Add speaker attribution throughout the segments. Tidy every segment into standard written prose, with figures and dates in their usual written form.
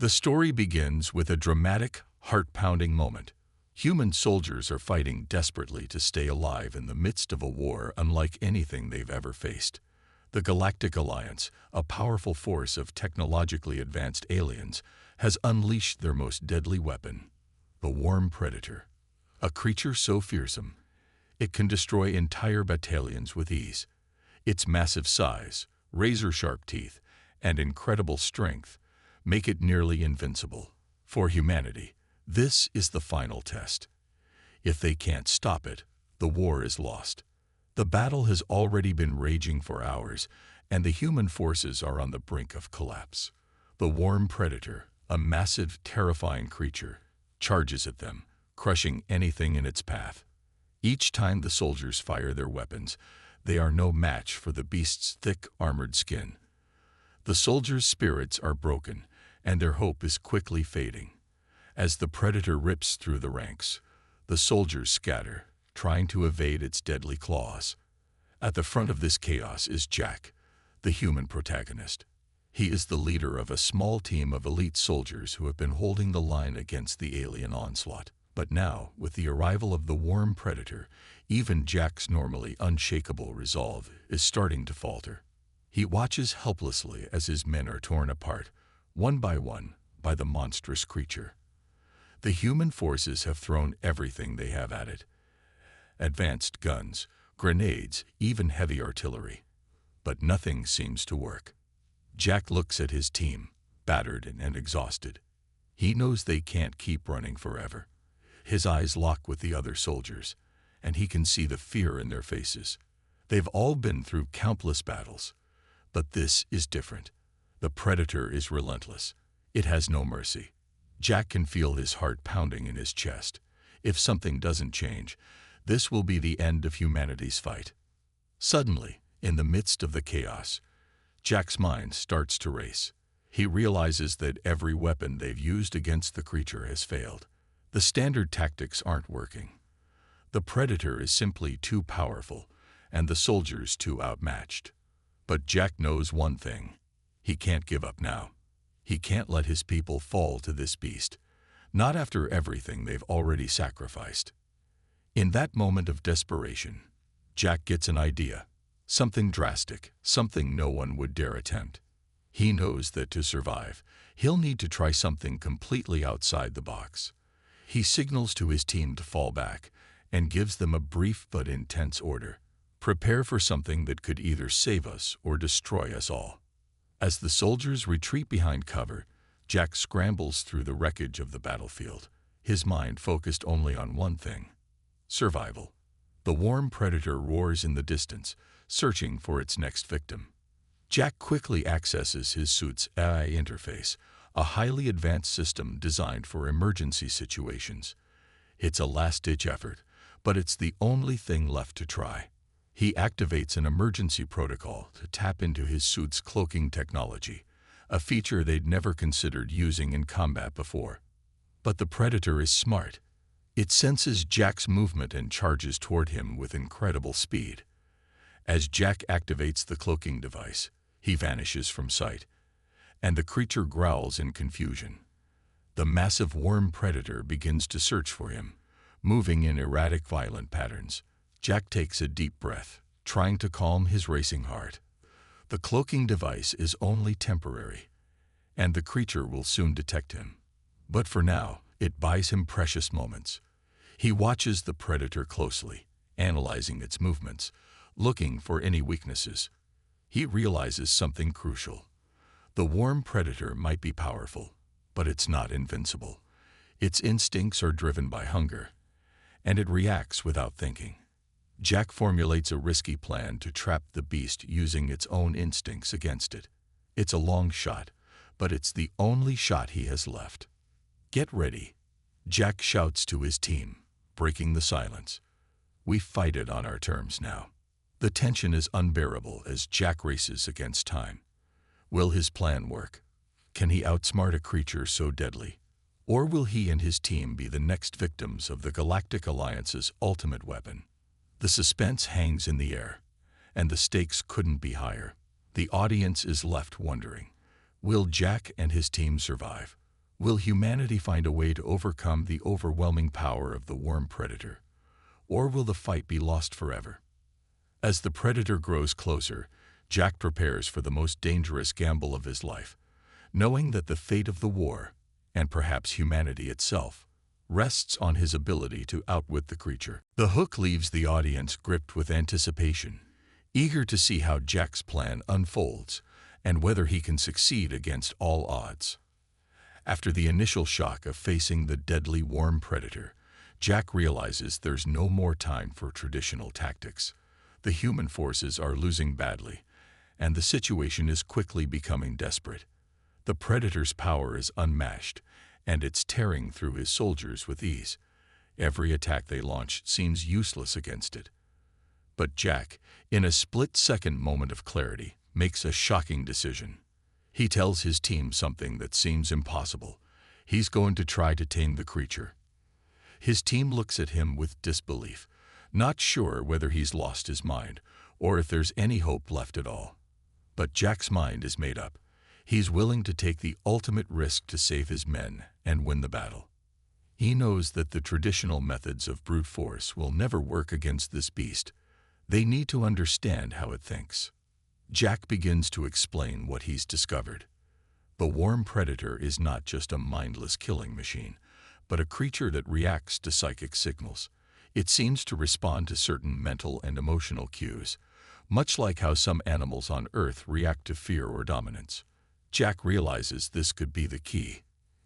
Speaker 1: The story begins with a dramatic, heart-pounding moment. Human soldiers are fighting desperately to stay alive in the midst of a war unlike anything they've ever faced. The Galactic Alliance, a powerful force of technologically advanced aliens, has unleashed their most deadly weapon, the Worm Predator. A creature so fearsome, it can destroy entire battalions with ease. Its massive size, razor-sharp teeth, and incredible strength make it nearly invincible. For humanity, this is the final test. If they can't stop it, the war is lost. The battle has already been raging for hours, and the human forces are on the brink of collapse. The Worm Predator, a massive, terrifying creature, charges at them, crushing anything in its path. Each time the soldiers fire their weapons, they are no match for the beast's thick, armored skin. The soldiers' spirits are broken, and their hope is quickly fading. As the predator rips through the ranks, the soldiers scatter, trying to evade its deadly claws. At the front of this chaos is Jack, the human protagonist. He is the leader of a small team of elite soldiers who have been holding the line against the alien onslaught. But now, with the arrival of the Worm Predator, even Jack's normally unshakable resolve is starting to falter. He watches helplessly as his men are torn apart, one, by the monstrous creature. The human forces have thrown everything they have at it. Advanced guns, grenades, even heavy artillery. But nothing seems to work. Jack looks at his team, battered and exhausted. He knows they can't keep running forever. His eyes lock with the other soldiers, and he can see the fear in their faces. They've all been through countless battles, but this is different. The predator is relentless. It has no mercy. Jack can feel his heart pounding in his chest. If something doesn't change, this will be the end of humanity's fight. Suddenly, in the midst of the chaos, Jack's mind starts to race. He realizes that every weapon they've used against the creature has failed. The standard tactics aren't working. The predator is simply too powerful, and the soldiers too outmatched. But Jack knows one thing. He can't give up now. He can't let his people fall to this beast, not after everything they've already sacrificed. In that moment of desperation, Jack gets an idea. Something drastic, something no one would dare attempt. He knows that to survive, he'll need to try something completely outside the box. He signals to his team to fall back and gives them a brief but intense order. Prepare for something that could either save us or destroy us all. As the soldiers retreat behind cover, Jack scrambles through the wreckage of the battlefield, his mind focused only on one thing: survival. The Worm Predator roars in the distance, searching for its next victim. Jack quickly accesses his suit's AI interface, a highly advanced system designed for emergency situations. It's a last-ditch effort, but it's the only thing left to try. He activates an emergency protocol to tap into his suit's cloaking technology, a feature they'd never considered using in combat before. But the Predator is smart. It senses Jack's movement and charges toward him with incredible speed. As Jack activates the cloaking device, he vanishes from sight, and the creature growls in confusion. The massive Worm Predator begins to search for him, moving in erratic, violent patterns. Jack takes a deep breath, trying to calm his racing heart. The cloaking device is only temporary, and the creature will soon detect him. But for now, it buys him precious moments. He watches the predator closely, analyzing its movements, looking for any weaknesses. He realizes something crucial. The Worm Predator might be powerful, but it's not invincible. Its instincts are driven by hunger, and it reacts without thinking. Jack formulates a risky plan to trap the beast using its own instincts against it. It's a long shot, but it's the only shot he has left. "Get ready," Jack shouts to his team, breaking the silence. "We fight it on our terms now." The tension is unbearable as Jack races against time. Will his plan work? Can he outsmart a creature so deadly? Or will he and his team be the next victims of the Galactic Alliance's ultimate weapon? The suspense hangs in the air, and the stakes couldn't be higher. The audience is left wondering, will Jack and his team survive? Will humanity find a way to overcome the overwhelming power of the worm predator? Or will the fight be lost forever? As the predator grows closer, Jack prepares for the most dangerous gamble of his life, knowing that the fate of the war, and perhaps humanity itself, rests on his ability to outwit the creature. The hook leaves the audience gripped with anticipation, eager to see how Jack's plan unfolds and whether he can succeed against all odds. After the initial shock of facing the deadly worm predator, Jack realizes there's no more time for traditional tactics. The human forces are losing badly, and the situation is quickly becoming desperate. The predator's power is unmatched, and it's tearing through his soldiers with ease. Every attack they launch seems useless against it. But Jack, in a split-second moment of clarity, makes a shocking decision. He tells his team something that seems impossible. He's going to try to tame the creature. His team looks at him with disbelief, not sure whether he's lost his mind or if there's any hope left at all. But Jack's mind is made up. He's willing to take the ultimate risk to save his men and win the battle. He knows that the traditional methods of brute force will never work against this beast. They need to understand how it thinks. Jack begins to explain what he's discovered. The worm predator is not just a mindless killing machine, but a creature that reacts to psychic signals. It seems to respond to certain mental and emotional cues, much like how some animals on Earth react to fear or dominance. Jack realizes this could be the key.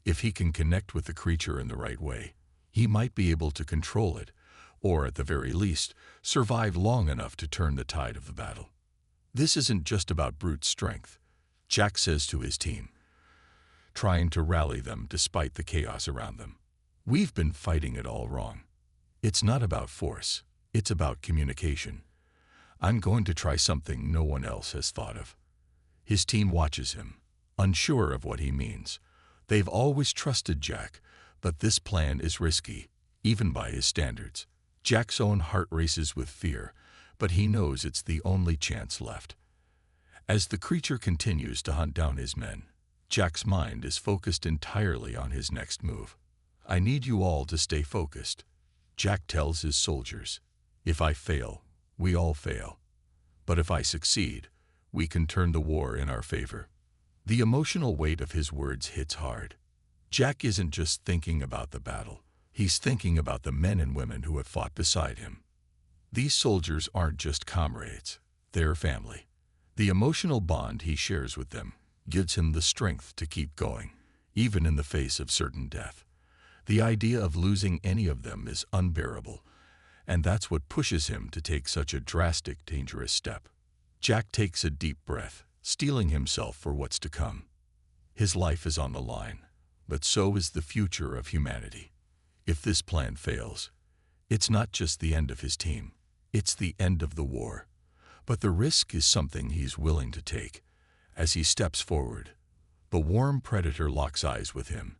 Speaker 1: If he can connect with the creature in the right way, he might be able to control it, or at the very least, survive long enough to turn the tide of the battle. This isn't just about brute strength, Jack says to his team, trying to rally them despite the chaos around them. We've been fighting it all wrong. It's not about force, it's about communication. I'm going to try something no one else has thought of. His team watches him, unsure of what he means. They've always trusted Jack, but this plan is risky, even by his standards. Jack's own heart races with fear, but he knows it's the only chance left. As the creature continues to hunt down his men, Jack's mind is focused entirely on his next move. I need you all to stay focused, Jack tells his soldiers. If I fail, we all fail. But if I succeed, we can turn the war in our favor. The emotional weight of his words hits hard. Jack isn't just thinking about the battle. He's thinking about the men and women who have fought beside him. These soldiers aren't just comrades, they're family. The emotional bond he shares with them gives him the strength to keep going, even in the face of certain death. The idea of losing any of them is unbearable, and that's what pushes him to take such a drastic, dangerous step. Jack takes a deep breath, steeling himself for what's to come. His life is on the line, but so is the future of humanity. If this plan fails, it's not just the end of his team, it's the end of the war. But the risk is something he's willing to take. As he steps forward, the worm predator locks eyes with him,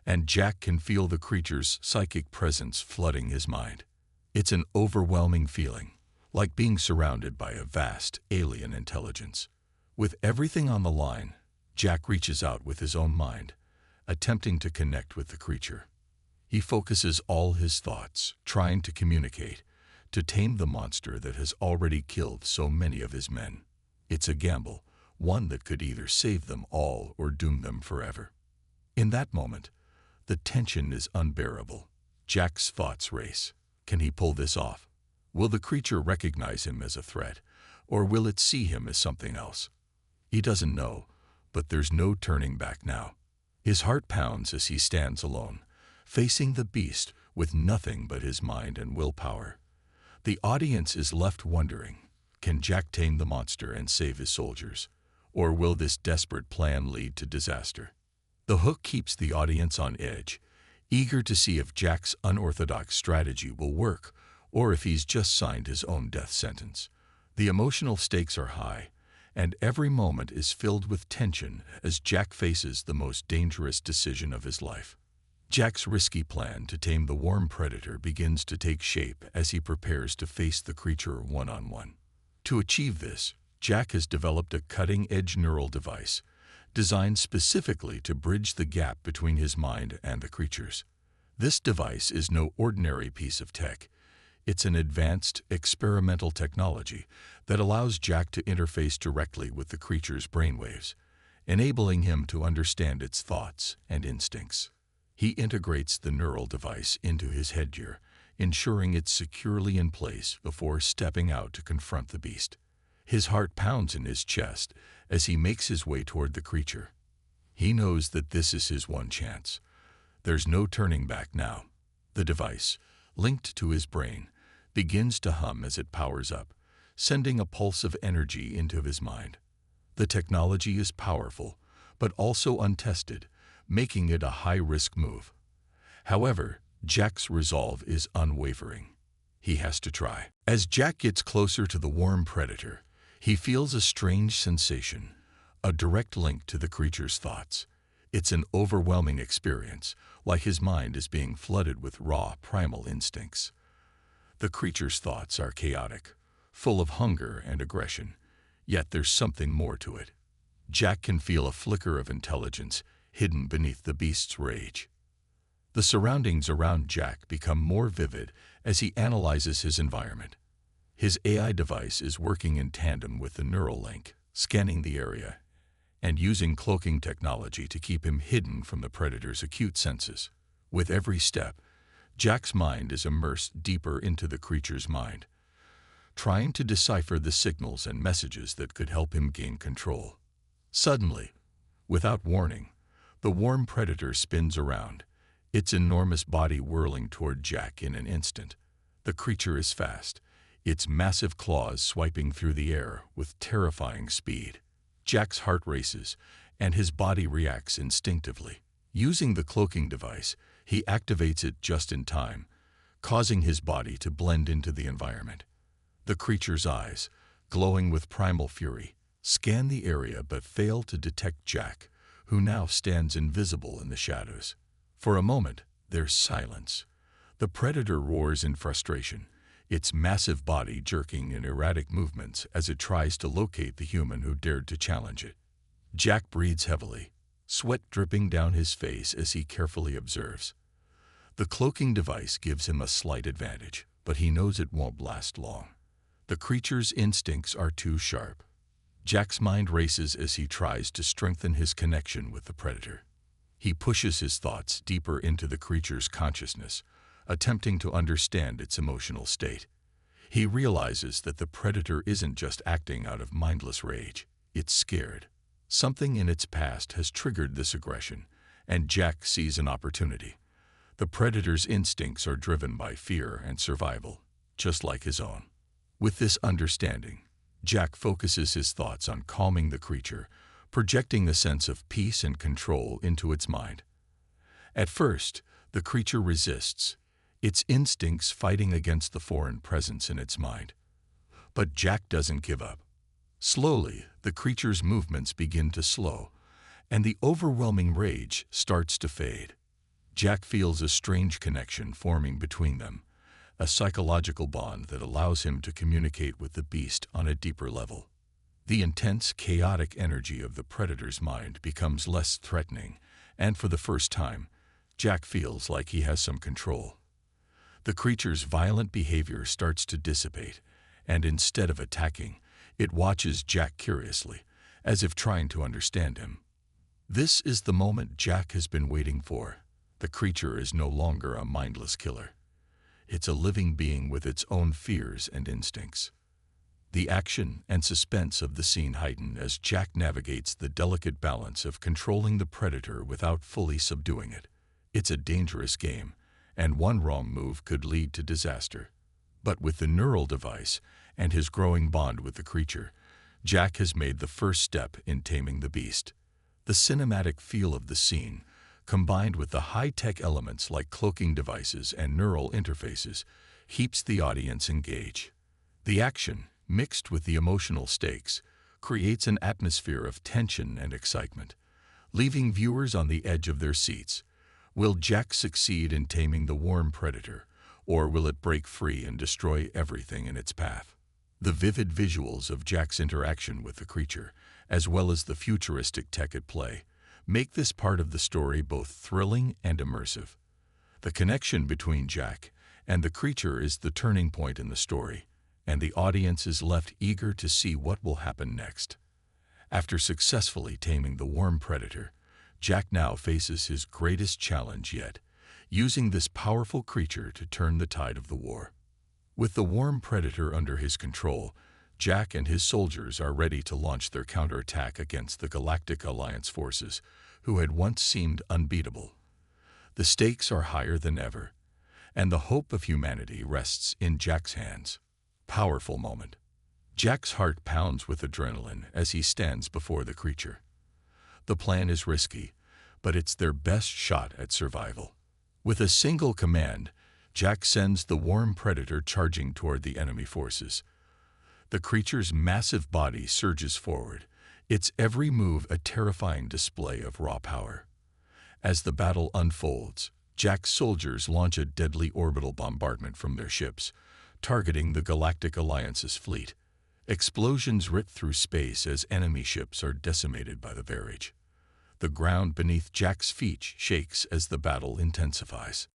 Speaker 1: and Jack can feel the creature's psychic presence flooding his mind. It's an overwhelming feeling, like being surrounded by a vast alien intelligence. With everything on the line, Jack reaches out with his own mind, attempting to connect with the creature. He focuses all his thoughts, trying to communicate, to tame the monster that has already killed so many of his men. It's a gamble, one that could either save them all or doom them forever. In that moment, the tension is unbearable. Jack's thoughts race. Can he pull this off? Will the creature recognize him as a threat, or will it see him as something else? He doesn't know, but there's no turning back now. His heart pounds as he stands alone, facing the beast with nothing but his mind and willpower. The audience is left wondering, can Jack tame the monster and save his soldiers, or will this desperate plan lead to disaster? The hook keeps the audience on edge, eager to see if Jack's unorthodox strategy will work, or if he's just signed his own death sentence. The emotional stakes are high, and every moment is filled with tension as Jack faces the most dangerous decision of his life. Jack's risky plan to tame the worm predator begins to take shape as he prepares to face the creature one-on-one. To achieve this, Jack has developed a cutting-edge neural device designed specifically to bridge the gap between his mind and the creatures. This device is no ordinary piece of tech. It's an advanced, experimental technology that allows Jack to interface directly with the creature's brainwaves, enabling him to understand its thoughts and instincts. He integrates the neural device into his headgear, ensuring it's securely in place before stepping out to confront the beast. His heart pounds in his chest as he makes his way toward the creature. He knows that this is his one chance. There's no turning back now. The device, linked to his brain, begins to hum as it powers up, sending a pulse of energy into his mind. The technology is powerful, but also untested, making it a high-risk move. However, Jack's resolve is unwavering. He has to try. As Jack gets closer to the warm predator, he feels a strange sensation, a direct link to the creature's thoughts. It's an overwhelming experience, like his mind is being flooded with raw, primal instincts. The creature's thoughts are chaotic, full of hunger and aggression, yet there's something more to it. Jack can feel a flicker of intelligence hidden beneath the beast's rage. The surroundings around Jack become more vivid as he analyzes his environment. His AI device is working in tandem with the neural link, scanning the area and using cloaking technology to keep him hidden from the predator's acute senses. With every step, Jack's mind is immersed deeper into the creature's mind, trying to decipher the signals and messages that could help him gain control. Suddenly, without warning, the warm predator spins around, its enormous body whirling toward Jack in an instant. The creature is fast, its massive claws swiping through the air with terrifying speed. Jack's heart races, and his body reacts instinctively. Using the cloaking device, he activates it just in time, causing his body to blend into the environment. The creature's eyes, glowing with primal fury, scan the area but fail to detect Jack, who now stands invisible in the shadows. For a moment, there's silence. The predator roars in frustration, its massive body jerking in erratic movements as it tries to locate the human who dared to challenge it. Jack breathes heavily, sweat dripping down his face as he carefully observes. The cloaking device gives him a slight advantage, but he knows it won't last long. The creature's instincts are too sharp. Jack's mind races as he tries to strengthen his connection with the predator. He pushes his thoughts deeper into the creature's consciousness, attempting to understand its emotional state. He realizes that the predator isn't just acting out of mindless rage, it's scared. Something in its past has triggered this aggression, and Jack sees an opportunity. The predator's instincts are driven by fear and survival, just like his own. With this understanding, Jack focuses his thoughts on calming the creature, projecting a sense of peace and control into its mind. At first, the creature resists, its instincts fighting against the foreign presence in its mind. But Jack doesn't give up. Slowly, the creature's movements begin to slow, and the overwhelming rage starts to fade. Jack feels a strange connection forming between them, a psychological bond that allows him to communicate with the beast on a deeper level. The intense, chaotic energy of the predator's mind becomes less threatening, and for the first time, Jack feels like he has some control. The creature's violent behavior starts to dissipate, and instead of attacking, it watches Jack curiously, as if trying to understand him. This is the moment Jack has been waiting for. The creature is no longer a mindless killer. It's a living being with its own fears and instincts. The action and suspense of the scene heighten as Jack navigates the delicate balance of controlling the predator without fully subduing it. It's a dangerous game, and one wrong move could lead to disaster. But with the neural device and his growing bond with the creature, Jack has made the first step in taming the beast. The cinematic feel of the scene, combined with the high-tech elements like cloaking devices and neural interfaces, keeps the audience engaged. The action, mixed with the emotional stakes, creates an atmosphere of tension and excitement, leaving viewers on the edge of their seats. Will Jack succeed in taming the warm predator, or will it break free and destroy everything in its path? The vivid visuals of Jack's interaction with the creature, as well as the futuristic tech at play, make this part of the story both thrilling and immersive. The connection between Jack and the creature is the turning point in the story, and the audience is left eager to see what will happen next. After successfully taming the worm predator, Jack now faces his greatest challenge yet, using this powerful creature to turn the tide of the war. With the worm predator under his control, Jack and his soldiers are ready to launch their counterattack against the Galactic Alliance forces, who had once seemed unbeatable. The stakes are higher than ever, and the hope of humanity rests in Jack's hands. Powerful moment. Jack's heart pounds with adrenaline as he stands before the creature. The plan is risky, but it's their best shot at survival. With a single command, Jack sends the worm predator charging toward the enemy forces. The creature's massive body surges forward, its every move a terrifying display of raw power. As the battle unfolds, Jack's soldiers launch a deadly orbital bombardment from their ships, targeting the Galactic Alliance's fleet. Explosions rip through space as enemy ships are decimated by the barrage. The ground beneath Jack's feet shakes as the battle intensifies.